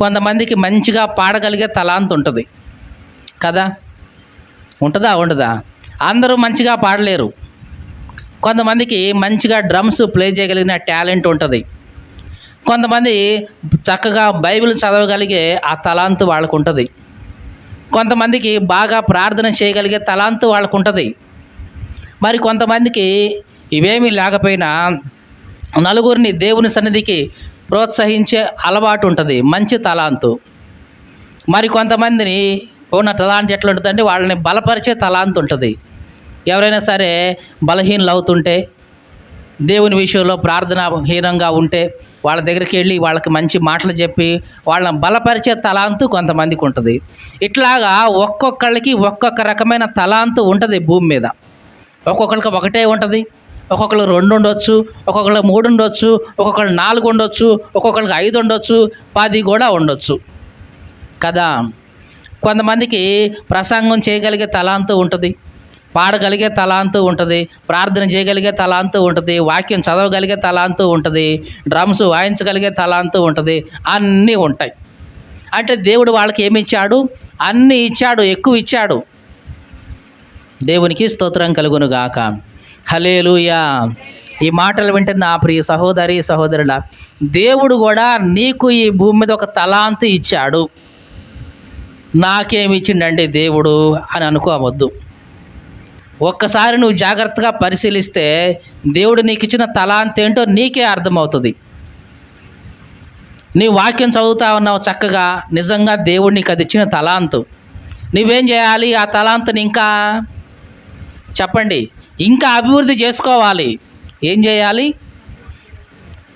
కొంతమందికి మంచిగా పాడగలిగే తలాంతు ఉంటుంది కదా. ఉంటుందా? ఉండదా? అందరూ మంచిగా పాడలేరు. కొంతమందికి మంచిగా డ్రమ్స్ ప్లే చేయగలిగిన టాలెంట్ ఉంటుంది. కొంతమంది చక్కగా బైబిల్ చదవగలిగే ఆ తలాంతు వాళ్ళకు ఉంటుంది. కొంతమందికి బాగా ప్రార్థన చేయగలిగే తలాంతు వాళ్ళకు ఉంటుంది. మరి కొంతమందికి ఇవేమీ లేకపోయినా నలుగురిని దేవుని సన్నిధికి ప్రోత్సహించే అలవాటు ఉంటుంది, మంచి తలాంతు. మరి కొంతమందిని ఉన్న తలాంతు ఎట్లా ఉంటుందంటే వాళ్ళని బలపరిచే తలాంతు ఉంటుంది. ఎవరైనా సరే బలహీనలు అవుతుంటే, దేవుని విషయంలో ప్రార్థనాహీనంగా ఉంటే వాళ్ళ దగ్గరికి వెళ్ళి వాళ్ళకి మంచి మాటలు చెప్పి వాళ్ళని బలపరిచే తలాంతు కొంతమందికి ఉంటుంది. ఇట్లాగా ఒక్కొక్కళ్ళకి ఒక్కొక్క రకమైన తలాంతు ఉంటుంది భూమి మీద. ఒక్కొక్కరికి ఒకటే ఉంటుంది, ఒక్కొక్కరు 2 ఉండొచ్చు, ఒక్కొక్కరు 3 ఉండొచ్చు, ఒక్కొక్కరు 4 ఉండొచ్చు, ఒక్కొక్కరికి 5 ఉండొచ్చు, 10 కూడా ఉండొచ్చు కదా. కొంతమందికి ప్రసంగం చేయగలిగే తలాంతు ఉంటుంది, పాడగలిగే తలాంతు ఉంటుంది, ప్రార్థన చేయగలిగే తలాంతు ఉంటుంది, వాక్యం చదవగలిగే తలాంతు ఉంటుంది, డ్రమ్స్ వాయించగలిగే తలాంతు ఉంటుంది. అన్నీ ఉంటాయి. అంటే దేవుడు వాళ్ళకి ఏమి ఇచ్చాడు? అన్నీ ఇచ్చాడు, ఎక్కువ ఇచ్చాడు. దేవునికి స్తోత్రం కలుగునుగాక. హల్లెలూయా. ఈ మాటలు వింటే నా ప్రియ సహోదరి సహోదరుడా, దేవుడు కూడా నీకు ఈ భూమి మీద ఒక తలాంతు ఇచ్చాడు. నాకేమి ఇచ్చిండండి దేవుడు అని అనుకోవద్దు. ఒక్కసారి నువ్వు జాగ్రత్తగా పరిశీలిస్తే దేవుడు నీకు ఇచ్చిన తలాంతు ఏంటో నీకే అర్థమవుతుంది. నీ వాక్యం చదువుతా ఉన్నావు చక్కగా, నిజంగా దేవుడు నీకు అది ఇచ్చిన తలాంతు. నువ్వేం చేయాలి? ఆ తలాంతుని ఇంకా చెప్పండి, ఇంకా అభివృద్ధి చేసుకోవాలి. ఏం చేయాలి?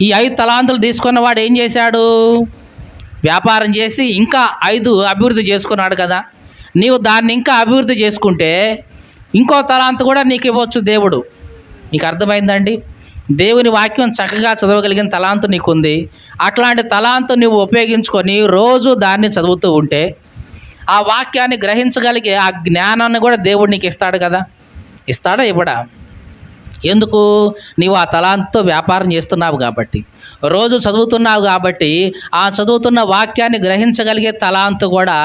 ఈ 5 తలాంతులు తీసుకున్నవాడు ఏం చేశాడు? వ్యాపారం చేసి ఇంకా 5 అభివృద్ధి చేసుకున్నాడు కదా. నీవు దాన్ని ఇంకా అభివృద్ధి చేసుకుంటే ఇంకో తలాంతు కూడా నీకు ఇవ్వచ్చు దేవుడు. నీకు అర్థమైందండి? దేవుని వాక్యం చక్కగా చదవగలిగిన తలాంతు నీకుంది. అట్లాంటి తలాంతు నువ్వు ఉపయోగించుకొని రోజు దాన్ని చదువుతూ ఉంటే ఆ వాక్యాన్ని గ్రహించగలిగే ఆ జ్ఞానాన్ని కూడా దేవుడు నీకు ఇస్తాడు కదా. ఇస్తాడా? ఇవ్వడా? ఎందుకు? నీవు ఆ తలాంతుతో వ్యాపారం చేస్తున్నావు కాబట్టి, రోజు చదువుతున్నావు కాబట్టి, ఆ చదువుతున్న వాక్యాన్ని గ్రహించగలిగే తలాంతు కూడా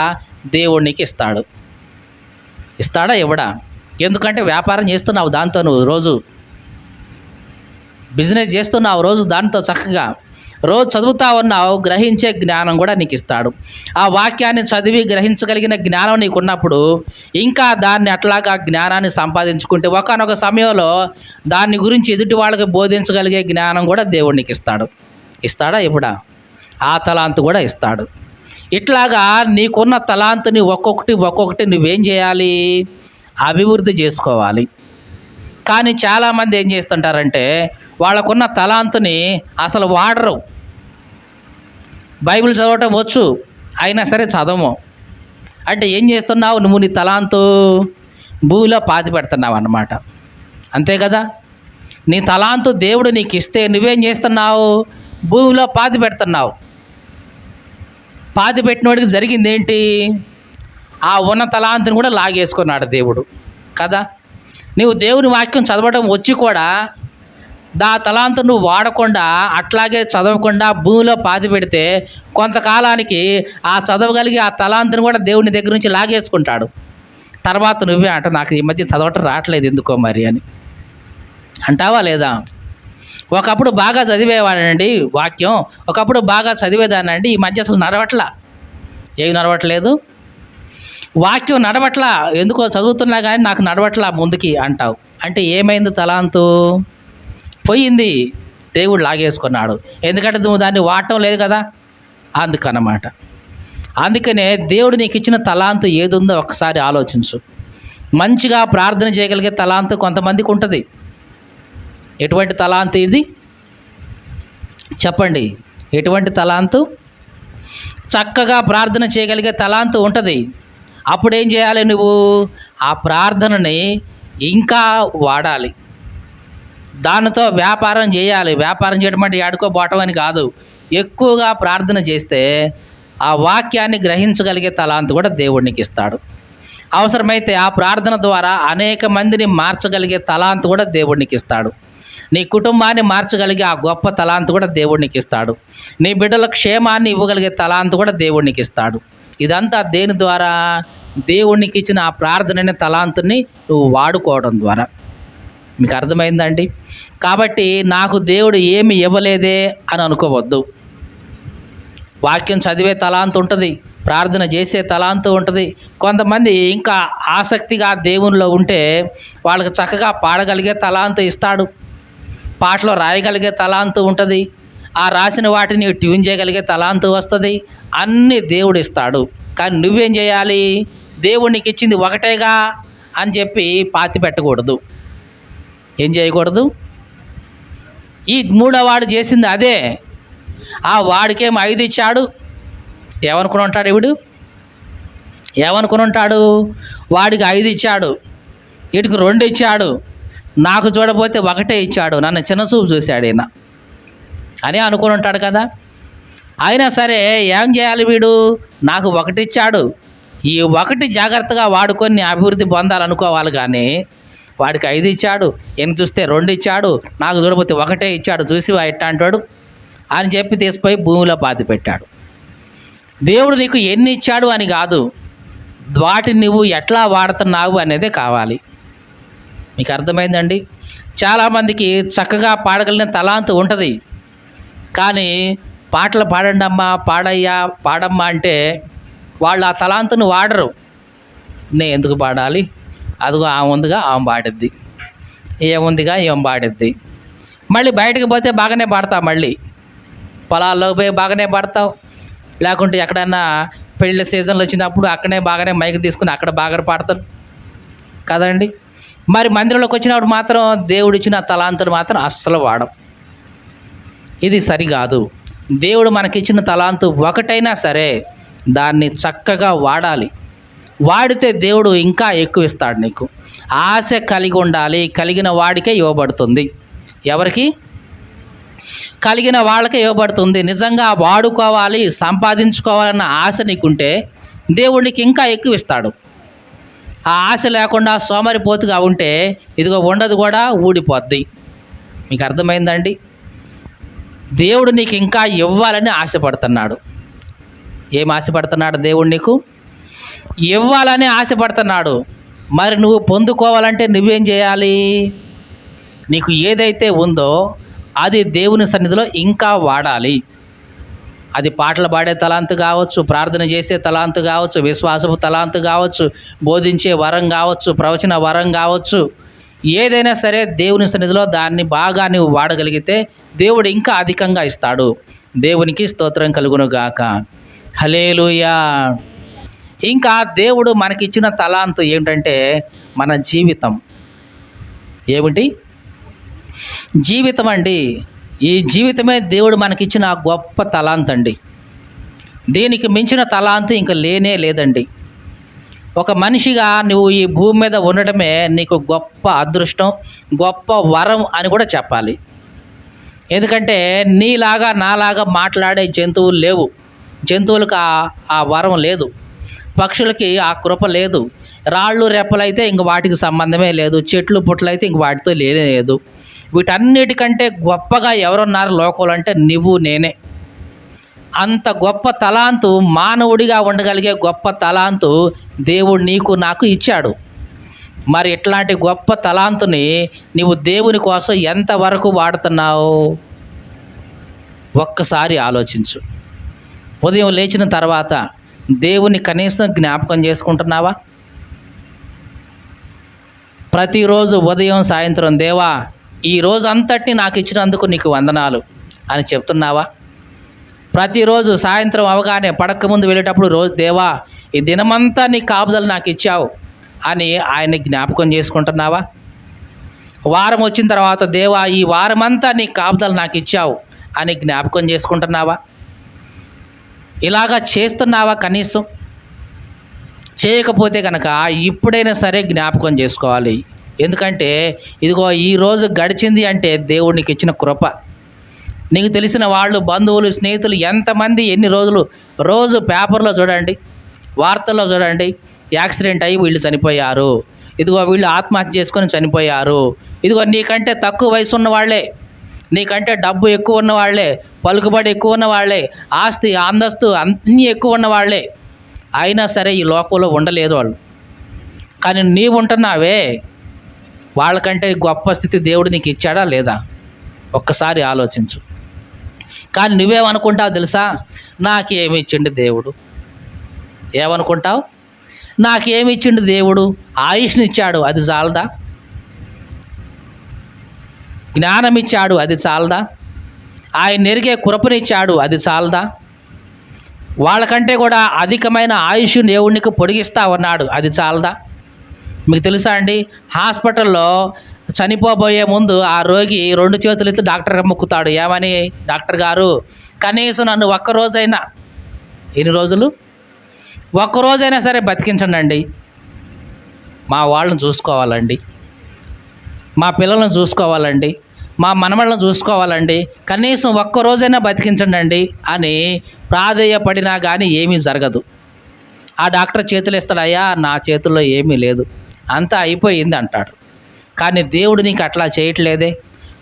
దేవుడు నీకు ఇస్తాడు. ఇస్తాడా? ఇవ్వడా? ఎందుకంటే వ్యాపారం చేస్తున్నావు దాంతో, నువ్వు రోజు బిజినెస్ చేస్తున్నావు రోజు దాంతో చక్కగా, రోజు చదువుతా ఉన్నావు, గ్రహించే జ్ఞానం కూడా నీకు ఇస్తాడు. ఆ వాక్యాన్ని చదివి గ్రహించగలిగిన జ్ఞానం నీకు ఉన్నప్పుడు ఇంకా దాన్ని అట్లాగా జ్ఞానాన్ని సంపాదించుకుంటే ఒకానొక సమయంలో దాన్ని గురించి ఎదుటి వాళ్ళకి బోధించగలిగే జ్ఞానం కూడా దేవుడు నీకు ఇస్తాడు. ఇస్తాడా? ఇవ్వడా? ఆ తలాంతు కూడా ఇస్తాడు. ఇట్లాగా నీకున్న తలాంతుని ఒక్కొక్కటి నువ్వేం చేయాలి? అభివృద్ధి చేసుకోవాలి. కానీ చాలామంది ఏం చేస్తుంటారంటే వాళ్ళకున్న తలాంతుని అసలు వాడరు. బైబిల్ చదవటం వచ్చు, అయినా సరే చదవము. అంటే ఏం చేస్తున్నావు? నువ్వు నీ తలాంతు భూమిలో పాతి పెడుతున్నావు అన్నమాట. అంతే కదా. నీ తలాంతు దేవుడు నీకు ఇస్తే నువ్వేం చేస్తున్నావు? భూమిలో పాతి పెడుతున్నావు. పాతి పెట్టినోడికి జరిగింది ఏంటి? ఆ ఉన్న తలాంతుని కూడా లాగేసుకున్నాడు దేవుడు కదా. నీవు దేవుని వాక్యం చదవడం వచ్చి కూడా తలాంతు నువ్వు వాడకుండా అట్లాగే చదవకుండా భూమిలో పాతి పెడితే కొంతకాలానికి ఆ చదవగలిగి ఆ తలాంతుని కూడా దేవుని దగ్గర నుంచి లాగేసుకుంటాడు. తర్వాత నువ్వే అంట, నాకు ఈ మధ్య చదవటం రావట్లేదు ఎందుకో మరి అని అంటావా లేదా? ఒకప్పుడు బాగా చదివేవాడండి వాక్యం, ఒకప్పుడు బాగా చదివేదానండి, ఈ మధ్య అసలు నడవట్లా. ఏమి నడవట్లేదు? వాక్యం నడవట్లా, ఎందుకో చదువుతున్నా కానీ నాకు నడవట్లా ముందుకి అంటావు. అంటే ఏమైంది? తలాంతు పోయింది, దేవుడు లాగేసుకున్నాడు. ఎందుకంటే నువ్వు దాన్ని వాడటం లేదు కదా, అందుకన్నమాట. అందుకనే దేవుడు నీకు ఇచ్చిన తలాంతు ఏదుందో ఒకసారి ఆలోచించు. మంచిగా ప్రార్థన చేయగలిగే తలాంతు కొంతమందికి ఉంటుంది. ఎటువంటి తలాంతు ఇది చెప్పండి? ఎటువంటి తలాంతు? చక్కగా ప్రార్థన చేయగలిగే తలాంతు ఉంటుంది. అప్పుడేం చేయాలి? నువ్వు ఆ ప్రార్థనని ఇంకా వాడాలి, దానితో వ్యాపారం చేయాలి. వ్యాపారం చేయడం అంటే ఆడుకోబోవటం అని కాదు. ఎక్కువగా ప్రార్థన చేస్తే ఆ వాక్యాన్ని గ్రహించగలిగే తలాంతు కూడా దేవుడికి ఇస్తాడు. అవసరమైతే ఆ ప్రార్థన ద్వారా అనేక మందిని మార్చగలిగే తలాంతు కూడా దేవుడికి ఇస్తాడు. నీ కుటుంబాన్ని మార్చగలిగే ఆ గొప్ప తలాంతు కూడా దేవుడికి ఇస్తాడు. నీ బిడ్డల క్షేమాన్ని ఇవ్వగలిగే తలాంతు కూడా దేవుడికి ఇస్తాడు. ఇదంతా దేని ద్వారా? దేవునికి ఇచ్చిన ఆ ప్రార్థనని తలాంతుని నువ్వు వాడుకోవడం ద్వారా. మీకు అర్థమైందండి? కాబట్టి నాకు దేవుడు ఏమి ఇవ్వలేదే అని అనుకోవద్దు. వాక్యం చదివే తలాంతు ఉంటుంది, ప్రార్థన చేసే తలాంతు ఉంటుంది. కొంతమంది ఇంకా ఆసక్తిగా దేవునిలో ఉంటే వాళ్ళకి చక్కగా పాడగలిగే తలాంతు ఇస్తాడు, పాటలో రాయగలిగే తలాంతు ఉంటుంది, ఆ రాసిన వాటిని ట్యూన్ చేయగలిగే తలాంతు వస్తుంది. అన్నీ దేవుడు ఇస్తాడు. కానీ నువ్వేం చేయాలి? దేవునికి ఇచ్చింది ఒకటేగా అని చెప్పి పాతి పెట్టకూడదు. ఏం చేయకూడదు? ఈ మూడో వాడు చేసింది అదే. ఆ వాడికేమో 5 ఇచ్చాడు. ఏమనుకుని ఉంటాడు ఇవిడు? ఏమనుకుని ఉంటాడు? వాడికి 5 ఇచ్చాడు, వీడికి 2 ఇచ్చాడు, నాకు చూడబోతే 1 ఇచ్చాడు, నన్ను చిన్నచూపు చూశాడు ఈయన అని అనుకుని ఉంటాడు కదా. అయినా సరే ఏం చేయాలి? వీడు నాకు 1 ఇచ్చాడు, ఈ 1 జాగ్రత్తగా వాడుకొని అభివృద్ధి పొందాలనుకోవాలి. కానీ వాడికి 5 ఇచ్చాడు, ఈయన చూస్తే 2 ఇచ్చాడు, నాకు చూడబోతే 1 ఇచ్చాడు, చూసి ఎట్టా అంటాడు అని చెప్పి తీసిపోయి భూమిలో పాతి పెట్టాడు. దేవుడు నీకు ఎన్ని ఇచ్చాడు అని కాదు, వాటిని నువ్వు ఎట్లా వాడుతున్నావు అనేదే కావాలి. మీకు అర్థమైందండి? చాలామందికి చక్కగా పాడగలిగిన తలాంతు ఉంటుంది, కానీ పాటలు పాడండి అమ్మా, పాడయ్యా, పాడమ్మా అంటే వాళ్ళు ఆ తలాంతును వాడరు. నేను ఎందుకు పాడాలి? అదిగో ఆమె ఉందిగా, ఆమె పాడిద్ది, ఏముందిగా ఏం పాడిద్ది. మళ్ళీ బయటకు పోతే బాగానే పాడతావు, మళ్ళీ పొలాల్లో పోయి బాగానే పాడతావు, లేకుంటే ఎక్కడన్నా పెళ్ళి సీజన్లు వచ్చినప్పుడు అక్కడే బాగానే మైక్ తీసుకుని అక్కడ బాగా పాడతారు కదండి. మరి మందిరంలోకి వచ్చినప్పుడు మాత్రం దేవుడిచ్చిన తలాంతును మాత్రం అస్సలు వాడం. ఇది సరికాదు. దేవుడు మనకిచ్చిన తలాంతు ఒకటైనా సరే దాన్ని చక్కగా వాడాలి. వాడితే దేవుడు ఇంకా ఎక్కువ ఇస్తాడు నీకు. ఆశ కలిగి ఉండాలి, కలిగిన వాడికే ఇవ్వబడుతుంది. ఎవరికి? కలిగిన వాళ్ళకే ఇవ్వబడుతుంది. నిజంగా వాడుకోవాలి, సంపాదించుకోవాలన్న ఆశ నీకుంటే దేవుడికి ఇంకా ఎక్కువ ఇస్తాడు. ఆ ఆశ లేకుండా సోమరిపోతుగా ఉంటే ఇదిగో ఉండదు కూడా, ఊడిపోద్ది. మీకు అర్థమైందండి? దేవుడు నీకు ఇంకా ఇవ్వాలని ఆశపడుతున్నాడు. ఏం ఆశపడుతున్నాడు? దేవుడు నీకు ఇవ్వాలని ఆశపడుతున్నాడు. మరి నువ్వు పొందుకోవాలంటే నువ్వేం చేయాలి? నీకు ఏదైతే ఉందో అది దేవుని సన్నిధిలో ఇంకా వాడాలి. అది పాటలు పాడే తలాంతు కావచ్చు, ప్రార్థన చేసే తలాంతు కావచ్చు, విశ్వాసపు తలాంతు కావచ్చు, బోధించే వరం కావచ్చు, ప్రవచన వరం కావచ్చు, ఏదైనా సరే దేవుని సన్నిధిలో దాన్ని బాగా నువ్వు వాడగలిగితే దేవుడు ఇంకా అధికంగా ఇస్తాడు. దేవునికి స్తోత్రం కలుగును గాక. హల్లెలూయా. ఇంకా దేవుడు మనకిచ్చిన తలాంతు ఏమిటంటే మన జీవితం. ఏమిటి? జీవితం అండి. ఈ జీవితమే దేవుడు మనకిచ్చిన గొప్ప తలాంతు అండి. దీనికి మించిన తలాంతు ఇంక లేనే లేదండి. ఒక మనిషిగా నువ్వు ఈ భూమి మీద ఉండటమే నీకు గొప్ప అదృష్టం, గొప్ప వరం అని కూడా చెప్పాలి. ఎందుకంటే నీలాగా నాలాగా మాట్లాడే జంతువులు లేవు. జంతువులకు ఆ వరం లేదు, పక్షులకి ఆ కృప లేదు, రాళ్ళు రెప్పలైతే ఇంక వాటికి సంబంధమే లేదు, చెట్లు పుట్లయితే ఇంక వాటితో లేదు. వీటన్నిటికంటే గొప్పగా ఎవరున్నారు లోకంలో అంటే నువ్వు నేనే. అంత గొప్ప తలాంతు, మానవుడిగా ఉండగలిగే గొప్ప తలాంతు దేవుడు నీకు నాకు ఇచ్చాడు. మరి ఇట్లాంటి గొప్ప తలాంతుని నీవు దేవుని కోసం ఎంతవరకు వాడుతున్నావు? ఒక్కసారి ఆలోచించు. ఉదయం లేచిన తర్వాత దేవుని కనీసం జ్ఞాపకం చేసుకుంటున్నావా? ప్రతిరోజు ఉదయం సాయంత్రం దేవా ఈ రోజు అంతటిని నాకు ఇచ్చినందుకు నీకు వందనాలు అని చెప్తున్నావా? ప్రతిరోజు సాయంత్రం అవగానే పడకముందు వెళ్ళేటప్పుడు రోజు దేవా ఈ దినమంతా నీ కాపుదలు నాకు ఇచ్చావు అని ఆయన్ని జ్ఞాపకం చేసుకుంటున్నావా? వారం వచ్చిన తర్వాత దేవా ఈ వారమంతా నీ కాపుదలు నాకు ఇచ్చావు అని జ్ఞాపకం చేసుకుంటున్నావా? ఇలాగా చేస్తున్నావా? కనీసం చేయకపోతే కనుక ఇప్పుడైనా సరే జ్ఞాపకం చేసుకోవాలి. ఎందుకంటే ఇదిగో ఈరోజు గడిచింది అంటే దేవుడికి ఇచ్చిన కృప. నీకు తెలిసిన వాళ్ళు, బంధువులు, స్నేహితులు ఎంతమంది ఎన్ని రోజులు, రోజు పేపర్లో చూడండి, వార్తల్లో చూడండి, యాక్సిడెంట్ అయ్యి వీళ్ళు చనిపోయారు, ఇదిగో వీళ్ళు ఆత్మహత్య చేసుకొని చనిపోయారు, ఇదిగో నీకంటే తక్కువ వయసు ఉన్న వాళ్ళే, నీకంటే డబ్బు ఎక్కువ ఉన్న వాళ్ళే, పలుకుబడి ఎక్కువ ఉన్న వాళ్ళే, ఆస్తి అంతస్తు అన్నీ ఎక్కువ ఉన్న వాళ్ళే, అయినా సరే ఈ లోకంలో ఉండలేదు వాళ్ళు. కానీ నీవు ఉంటున్నావే, వాళ్ళకంటే గొప్ప స్థితి దేవుడు నీకు ఇచ్చాడా లేదా? ఒక్కసారి ఆలోచించు. కానీ నువ్వేమనుకుంటావు తెలుసా? నాకేమి ఇచ్చిండు దేవుడు. ఏమనుకుంటావు? నాకేమి ఇచ్చిండు దేవుడు? ఆయుష్ని ఇచ్చాడు, అది చాలదా? జ్ఞానం ఇచ్చాడు, అది చాలదా? ఆయన ఎరిగే కృపనిచ్చాడు, అది చాలదా? వాళ్ళకంటే కూడా అధికమైన ఆయుష్ దేవునికి పొడిగిస్తా ఉన్నాడు, అది చాలదా? మీకు తెలుసా అండి, హాస్పిటల్లో చనిపోబోయే ముందు ఆ రోగి 2 చేతులు ఎత్తి డాక్టర్ మొక్కుతాడు. ఏమని? డాక్టర్ గారు కనీసం నన్ను ఒక్కరోజైనా, ఎన్ని రోజులు? ఒక్కరోజైనా సరే బతికించండి. మా వాళ్ళని చూసుకోవాలండి, మా పిల్లలను చూసుకోవాలండి, మా మనమళ్ళను చూసుకోవాలండి, కనీసం ఒక్కరోజైనా బతికించండి అని ప్రాధేయపడినా కానీ ఏమీ జరగదు. ఆ డాక్టర్ చేతులు ఇస్తాడు, అయ్యా నా చేతుల్లో ఏమీ లేదు, అంతా అయిపోయింది అంటాడు. కానీ దేవుడు నీకు అట్లా చేయట్లేదే.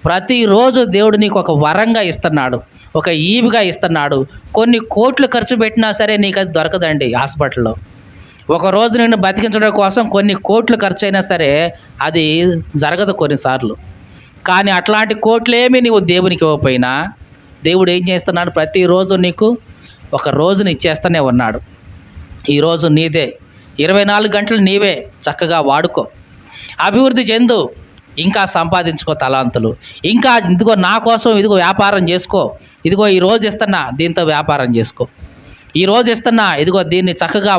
ప్రతిరోజు దేవుడు నీకు ఒక వరంగా ఇస్తున్నాడు, ఒక ఈవిగా ఇస్తున్నాడు. కొన్ని కోట్లు ఖర్చు పెట్టినా సరే నీకు అది దొరకదండి హాస్పిటల్లో. ఒకరోజు నిన్ను బతికించడం కోసం కొన్ని కోట్లు ఖర్చు అయినా సరే అది జరగదు కొన్నిసార్లు. కానీ అట్లాంటి కోట్లేమీ నీవు దేవునికి ఇవ్వకపోయినా దేవుడు ఏం చేస్తున్నాడు? ప్రతిరోజు నీకు ఒక రోజుని ఇచ్చేస్తూనే ఉన్నాడు. ఈరోజు నీదే, 24 గంటలు నీవే, చక్కగా వాడుకో, అభివృద్ధి చెందు, ఇంకా సంపాదించుకో తలాంతులు, ఇంకా ఇదిగో నా కోసం ఇదిగో వ్యాపారం చేసుకో, ఇదిగో ఈరోజు ఇస్తున్నా దీంతో వ్యాపారం చేసుకో, ఈరోజు ఇస్తున్నా ఇదిగో దీన్ని చక్కగా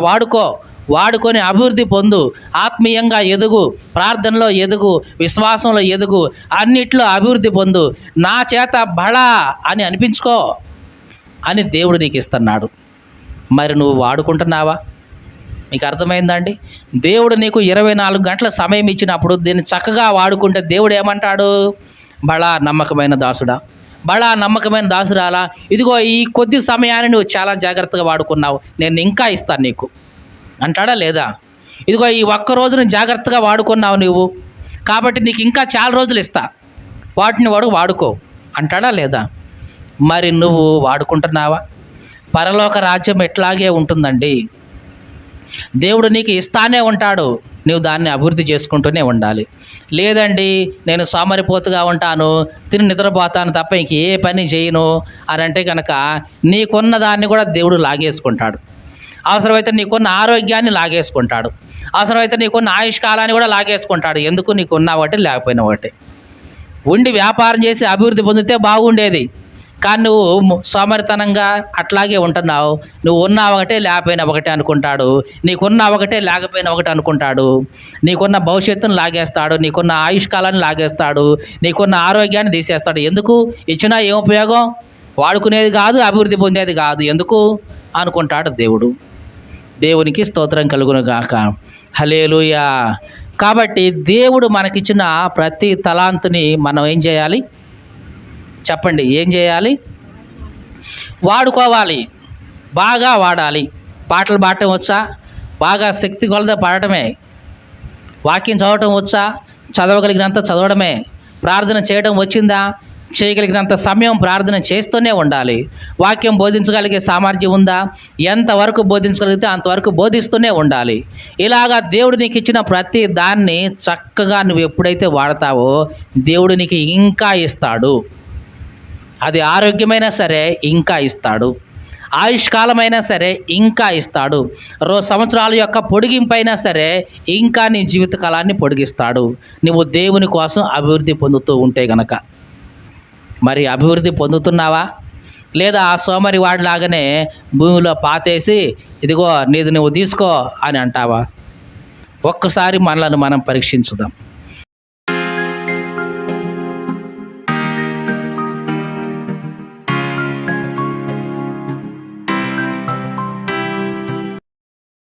వాడుకొని అభివృద్ధి పొందు, ఆత్మీయంగా ఎదుగు, ప్రార్థనలో ఎదుగు, విశ్వాసంలో ఎదుగు, అన్నిట్లో అభివృద్ధి పొందు, నా చేత బళా అని అనిపించుకో అని దేవుడు నీకు ఇస్తున్నాడు. మరి నువ్వు వాడుకుంటున్నావా? మీకు అర్థమైందండి? దేవుడు నీకు 24 గంటల సమయం ఇచ్చినప్పుడు దీన్ని చక్కగా వాడుకుంటే దేవుడు ఏమంటాడు? బళా నమ్మకమైన దాసుడా, బళా నమ్మకమైన దాసురాలా, ఇదిగో ఈ కొద్ది సమయాన్ని నువ్వు చాలా జాగ్రత్తగా వాడుకున్నావు, నేను ఇంకా ఇస్తాను నీకు అంటాడా లేదా? ఇదిగో ఈ ఒక్క రోజును జాగ్రత్తగా వాడుకున్నావు నువ్వు, కాబట్టి నీకు ఇంకా చాలా రోజులు ఇస్తా, వాటిని వాడుకో అంటాడా లేదా? మరి నువ్వు వాడుకుంటున్నావా? పరలోక రాజ్యం ఎట్లాగే ఉంటుందండి. దేవుడు నీకు ఇస్తానే ఉంటాడు, నువ్వు దాన్ని అభివృద్ధి చేసుకుంటూనే ఉండాలి. లేదండి నేను సోమరిపోతుగా ఉంటాను, తిని నిద్రపోతాను తప్ప ఇంక ఏ పని చేయను అని అంటే కనుక నీకున్న దాన్ని కూడా దేవుడు లాగేసుకుంటాడు. అవసరమైతే నీకున్న ఆరోగ్యాన్ని లాగేసుకుంటాడు, అవసరమైతే నీకున్న ఆయుష్కాలాన్ని కూడా లాగేసుకుంటాడు. ఎందుకు? నీకున్న ఒకటి లేకపోయినా ఒకటి. ఉండి వ్యాపారం చేసి అభివృద్ధి పొందితే బాగుండేది, కానీ నువ్వు సోమరితనంగా అట్లాగే ఉంటున్నావు. నువ్వు ఉన్న ఒకటే లేకపోయినా ఒకటే అనుకుంటాడు, నీకున్న ఒకటే లేకపోయినా ఒకటి అనుకుంటాడు, నీకున్న భవిష్యత్తును లాగేస్తాడు, నీకున్న ఆయుష్కాలాన్ని లాగేస్తాడు, నీకున్న ఆరోగ్యాన్ని తీసేస్తాడు. ఎందుకు? ఇచ్చినా ఏం ఉపయోగం? వాడుకునేది కాదు, అభివృద్ధి పొందేది కాదు, ఎందుకు అనుకుంటాడు దేవుడు. దేవునికి స్తోత్రం కలుగును గాక. హల్లెలూయా. కాబట్టి దేవుడు మనకిచ్చిన ప్రతి తలాంతుని మనం ఏం చేయాలి చెప్పండి? ఏం చేయాలి? వాడుకోవాలి, బాగా వాడాలి. పాటలు పాడటం వచ్చా? బాగా శక్తి కొలద పాడటమే. వాక్యం చదవటం వచ్చా? చదవగలిగినంత చదవడమే. ప్రార్థన చేయడం వచ్చిందా? చేయగలిగినంత సమయం ప్రార్థన చేస్తూనే ఉండాలి. వాక్యం బోధించగలిగే సామర్థ్యం ఉందా? ఎంతవరకు బోధించగలిగితే అంతవరకు బోధిస్తూనే ఉండాలి. ఇలాగా దేవుడు నీకు ఇచ్చిన ప్రతి దాన్ని చక్కగా నువ్వు ఎప్పుడైతే వాడతావో దేవుడు నీకు ఇంకా ఇస్తాడు. అది ఆరోగ్యమైనా సరే ఇంకా ఇస్తాడు, ఆయుష్కాలమైనా సరే ఇంకా ఇస్తాడు, సంవత్సరాల యొక్క పొడిగింపైనా సరే ఇంకా నీ జీవితకాలాన్ని పొడిగిస్తాడు, నువ్వు దేవుని కోసం అభివృద్ధి పొందుతూ ఉంటే గనక. మరి అభివృద్ధి పొందుతున్నావా? లేదా ఆ సోమరి వాడిలాగానే భూమిలో పాతేసి ఇదిగో నీది నువ్వు తీసుకో అని అంటావా? ఒక్కసారి మనలను మనం పరీక్షించుదాం.